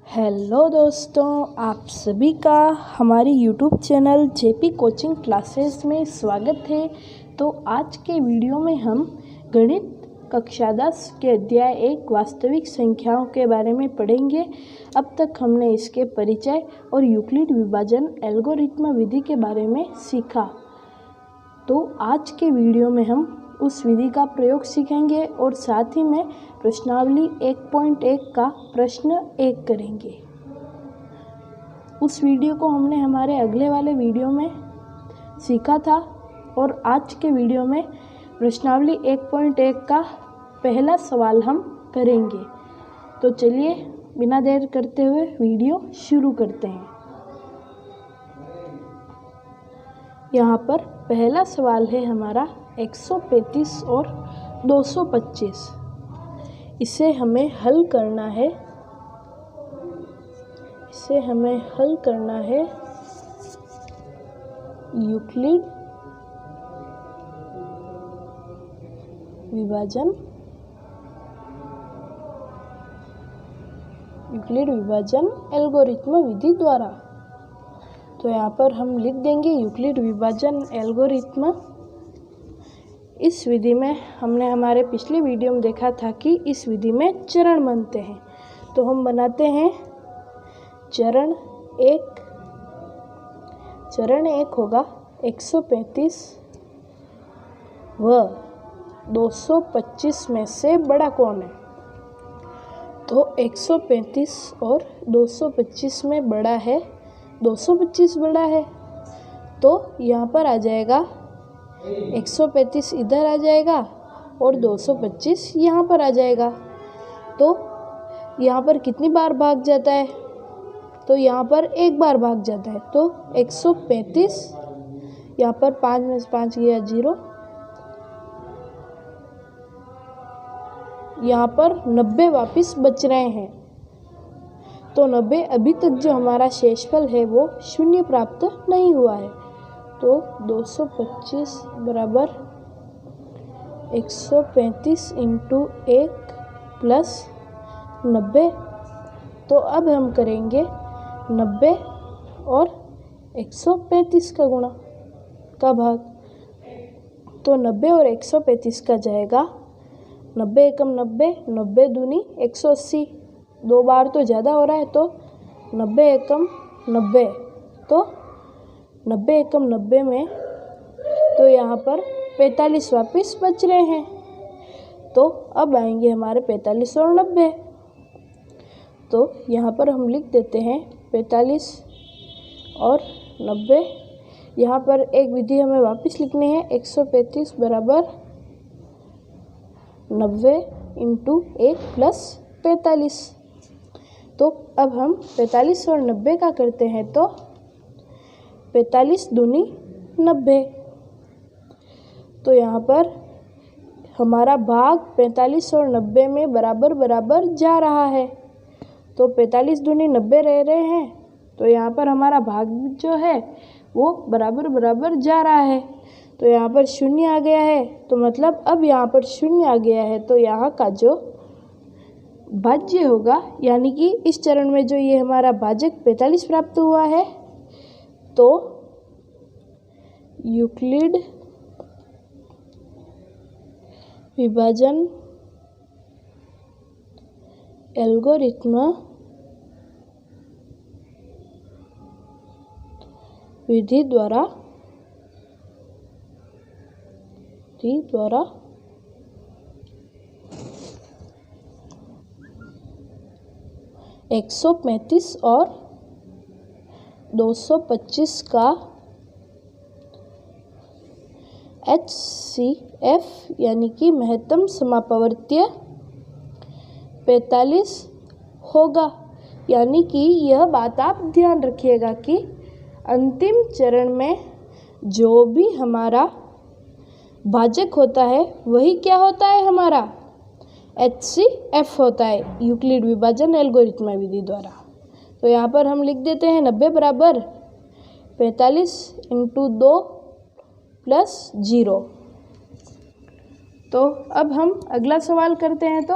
Hello दोस्तों, आप सभी का हमारी YouTube channel JP coaching classes में स्वागत है। तो आज के वीडियो में हम गणित कक्षा 10 के अध्याय 1 वास्तविक संख्याओं के बारे में पढ़ेंगे। अब तक हमने इसके परिचय और यूक्लिड विभाजन एल्गोरिथ्म विधि के बारे में सीखा। तो आज के वीडियो में हम उस विधि का प्रयोग सीखेंगे और साथ ही में प्रश्नावली 1.1 का प्रश्न 1 करेंगे। उस वीडियो को हमने हमारे अगले वाले वीडियो में सीखा था और आज के वीडियो में प्रश्नावली 1.1 का पहला सवाल हम करेंगे। तो चलिए बिना देर करते हुए वीडियो शुरू करते हैं। यहाँ पर पहला सवाल है हमारा 135 और 225। इसे हमें हल करना है। यूक्लिड विभाजन एल्गोरिथ्म विधि द्वारा। तो यहाँ पर हम लिख देंगे यूक्लिड विभाजन एल्गोरिथ्म। इस विधि में हमने हमारे पिछले वीडियो में देखा था कि इस विधि में चरण बनते हैं। तो हम बनाते हैं चरण एक होगा 135 व 225 में से बड़ा कौन है। तो 135 और 225 में बड़ा है 225 बड़ा है। तो यहाँ पर आ जाएगा 135 इधर आ जाएगा और 225 यहाँ पर आ जाएगा। तो यहाँ पर कितनी बार भाग जाता है। तो यहाँ पर एक बार भाग जाता है। तो 135 यहाँ पर 5 में से 5 गया 0। यहाँ पर 90 वापस बच रहे हैं। तो 90 अभी तक जो हमारा शेषफल है वो 0 प्राप्त नहीं हुआ है। तो 225 बराबर 135 इंटू 1 प्लस 90। तो अब हम करेंगे 90 और 135 का गुणा का भाग। तो 90 और 135 का जाएगा 90 एकम 90, 90 दूनी 180। 2 बार तो ज़्यादा हो रहा है। तो 90 एकम 90। तो 90 एकम 90 में तो यहाँ पर 45 वापस बच रहे हैं। तो अब आएंगे हमारे 45 और 90। तो यहाँ पर हम लिख देते हैं 45 और 90। यहाँ पर एक विधि हमें वापस लिखनी है 135 बराबर 90 इंटू 1 प्लस 45। तो अब हम 45 और 90 का करते हैं। तो 45 दूनी 90। तो यहाँ पर हमारा भाग 45 और 90 में बराबर बराबर जा रहा है। तो 45 दूनी 90 रह रहे हैं। तो यहाँ पर हमारा भाग जो है वो बराबर बराबर जा रहा है। तो यहाँ पर 0 आ गया है। तो मतलब अब यहाँ पर 0 आ गया है। तो यहाँ का जो भाज्य होगा यानी कि इस चरण में जो ये हमारा भाजक 45 प्राप्त हुआ है। तो यूक्लिड विभाजन एल्गोरिथ्म विधि द्वारा 135 और 225 का HCF यानी कि महत्तम समापवर्तीय 45 होगा। यानी कि यह बात आप ध्यान रखिएगा कि अंतिम चरण में जो भी हमारा भाजक होता है वही क्या होता है, हमारा HCF होता है यूक्लिड विभाजन एल्गोरिथ्म विधि द्वारा। तो यहाँ पर हम लिख देते हैं 90 बराबर 45 इंटू 2 प्लस 0। तो अब हम अगला सवाल करते हैं। तो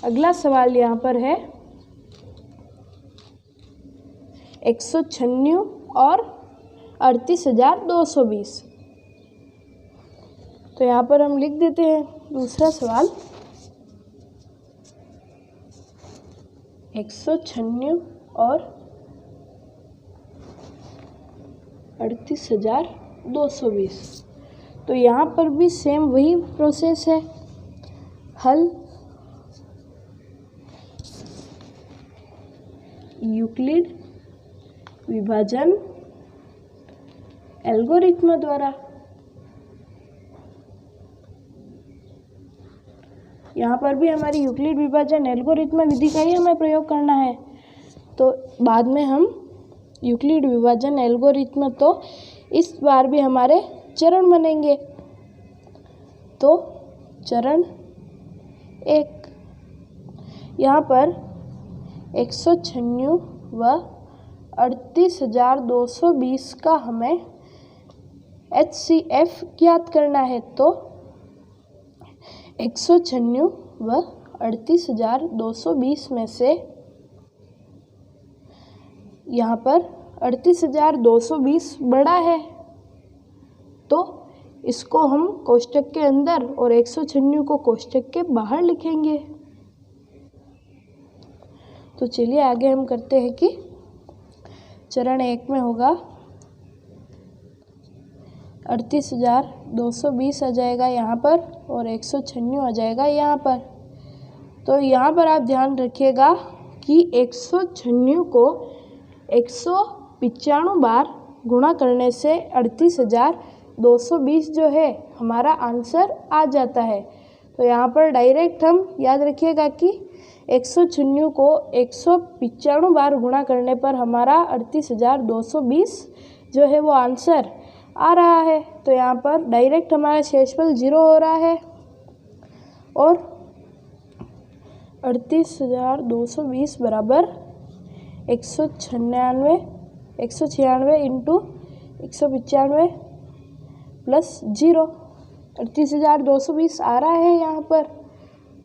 अगला सवाल यहाँ पर है 196 और 38,220। तो यहाँ पर हम लिख देते हैं दूसरा सवाल 196 और 38,220। तो यहाँ पर भी सेम वही प्रोसेस है, हल यूक्लिड विभाजन एल्गोरिथ्म द्वारा। यहाँ पर भी हमारी यूक्लिड विभाजन एल्गोरिथ्म विधि का ही हमें प्रयोग करना है। तो बाद में हम यूक्लिड विभाजन एल्गोरिथ्म, तो इस बार भी हमारे चरण बनेंगे। तो चरण 1, यहाँ पर 196 व 38,220 का हमें HCF ज्ञात करना है। तो 196 व 38,220 में से यहाँ पर 38,220 बड़ा है, तो इसको हम कोष्टक के अंदर और 196 को कोष्टक के बाहर लिखेंगे। तो चलिए आगे हम करते हैं कि चरण 1 में होगा 38,220 आ जाएगा यहाँ पर और 196 आ जाएगा यहाँ पर। तो यहाँ पर आप ध्यान रखिएगा कि 196 को 195 बार गुणा करने से 38,220 जो है हमारा आंसर आ जाता है। तो यहाँ पर डायरेक्ट हम याद रखिएगा कि 196 को 195 बार गुणा करने पर हमारा 38,220 जो है वो आंसर आ रहा है। तो यहाँ पर डायरेक्ट हमारा शेषफल 0 हो रहा है और 38,220 बराबर 196 इंटू 195 प्लस 0, 38,220 आ रहा है यहाँ पर।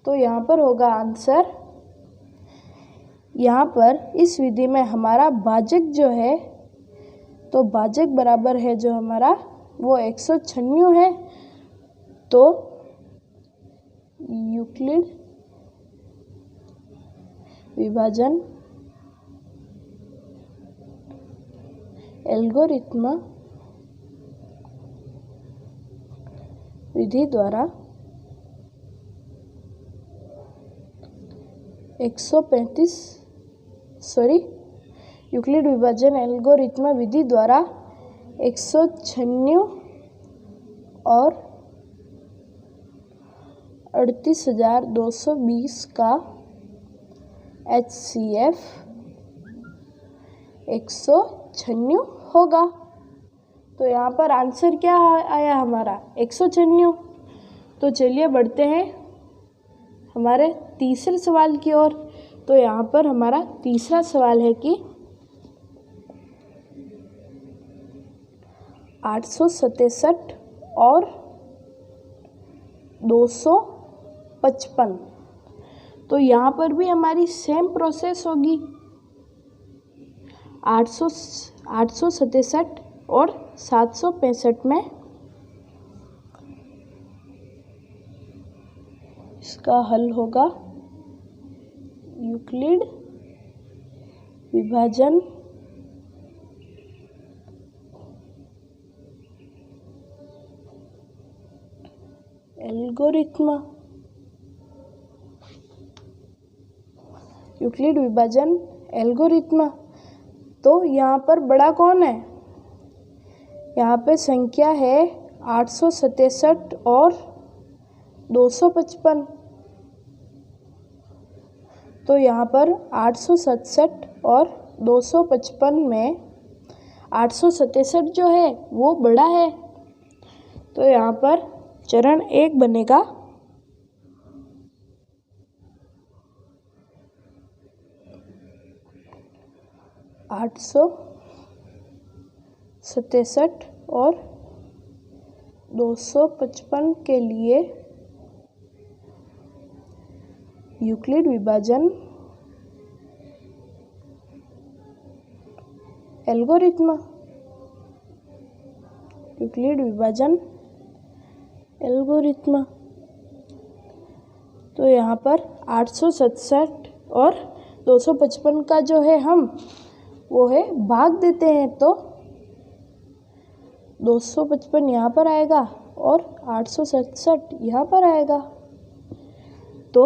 तो यहाँ पर होगा आंसर, यहाँ पर इस विधि में हमारा भाजक जो है, तो भाजक बराबर है जो हमारा वो 196 है। तो यूक्लिड विभाजन एल्गोरिथ्म विधि द्वारा 135 यूक्लिड विभाजन एल्गोरिथ्म विधि द्वारा 196 और 38,220 का HCF 196 होगा। तो यहाँ पर आंसर क्या आया हमारा 196। तो चलिए बढ़ते हैं हमारे तीसरे सवाल की ओर। तो यहाँ पर हमारा तीसरा सवाल है कि 867 और 255। तो यहाँ पर भी हमारी सेम प्रोसेस होगी, 867 और 765 में इसका हल होगा यूक्लिड विभाजन एल्गोरिथ्म। यूक्लिड विभाजन एल्गोरिथ्म। तो यहाँ पर बड़ा कौन है, यहाँ पे संख्या है 867 और 255। तो यहाँ पर 867 और 255 में 867 जो है वो बड़ा है। तो यहाँ पर चरण 1 बनेगा 867 और 255 के लिए यूक्लिड विभाजन एल्गोरिथ्म, यूक्लिड विभाजन एल्गोरिथ्म। तो यहाँ पर 867 और 255 का जो है हम वो है भाग देते हैं, तो 255 यहाँ पर आएगा और 867 यहाँ पर आएगा। तो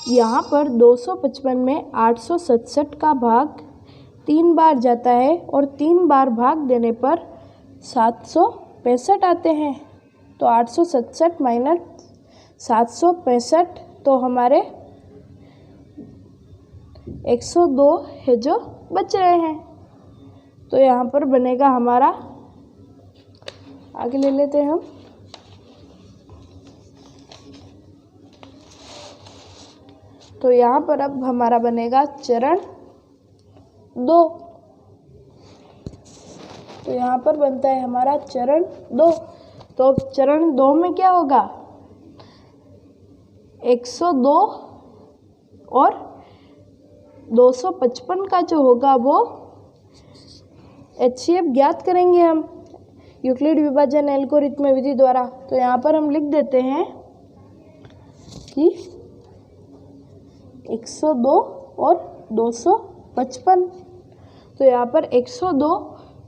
यहाँ पर 255 में 867 का भाग 3 बार जाता है और 3 बार भाग देने पर 765 आते हैं। तो 867 माइनस 765 तो हमारे 102 है जो बच रहे हैं। तो यहाँ पर बनेगा हमारा, आगे ले लेते हैं हम, तो यहाँ पर अब हमारा बनेगा चरण 2। तो यहाँ पर बनता है हमारा चरण 2। तो चरण 2 में क्या होगा, 102 और 255 का जो होगा वो HCF ज्ञात करेंगे हम यूक्लिड विभाजन एल्गोरिथ्म विधि द्वारा। तो यहाँ पर हम लिख देते हैं कि 102 और 255। तो यहाँ पर 102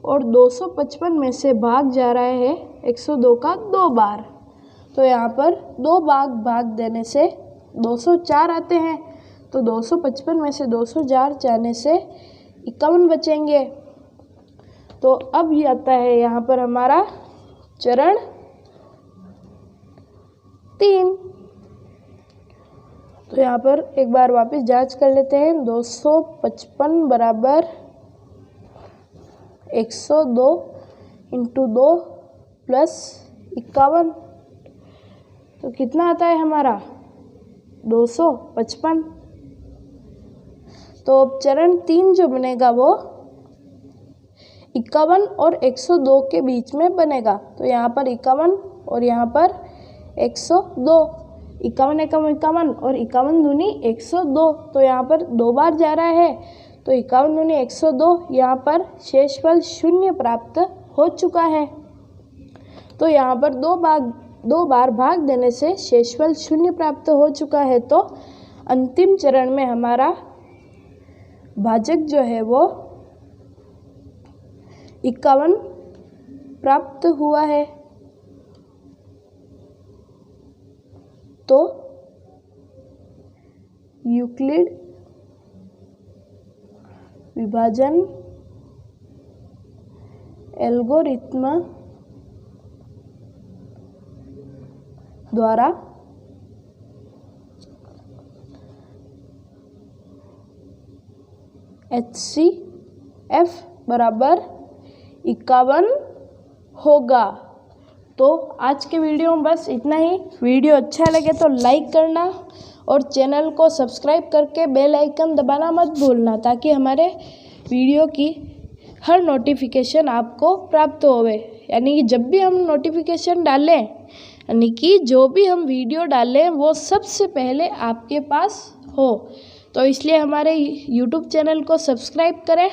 और 255 में से भाग जा रहा है 102 का 2 बार। तो यहाँ पर 2 भाग देने से 204 आते हैं। तो 255 में से 204 जाने से 51 बचेंगे। तो अब ये आता है यहाँ पर हमारा चरण 3। तो यहाँ पर एक बार वापस जांच कर लेते हैं। 255 बराबर 102 इंटू 2 प्लस 51, तो कितना आता है हमारा 255। तो अब चरण 3 जो बनेगा वो 51 और 102 के बीच में बनेगा। तो यहाँ पर 51 और यहाँ पर 102, 51 एकम 51 और 51 दूनी 102। तो यहाँ पर 2 बार जा रहा है, तो 51 दूनी 102, यहाँ पर शेषफल 0 प्राप्त हो चुका है। तो यहाँ पर 2 बार भाग देने से शेषफल 0 प्राप्त हो चुका है। तो अंतिम चरण में हमारा भाजक जो है वो 51 प्राप्त हुआ है। तो यूक्लिड विभाजन एल्गोरिथ्म द्वारा HCF बराबर 51 होगा। तो आज के वीडियो में बस इतना ही। वीडियो अच्छा लगे तो लाइक करना और चैनल को सब्सक्राइब करके बेल आइकन दबाना मत भूलना, ताकि हमारे वीडियो की हर नोटिफिकेशन आपको प्राप्त होवे। यानी कि जब भी हम नोटिफिकेशन डालें, यानी कि जो भी हम वीडियो डालें वो सबसे पहले आपके पास हो। तो इसलिए हमारे YouTube चैनल को सब्सक्राइब करें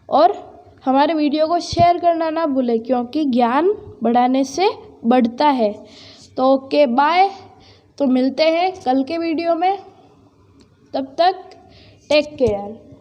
और हमारे वीडियो को शेयर करना ना भूलें, क्योंकि ज्ञान बढ़ाने से बढ़ता है। तो ओके बाय। तो मिलते हैं कल के वीडियो में, तब तक टेक केयर।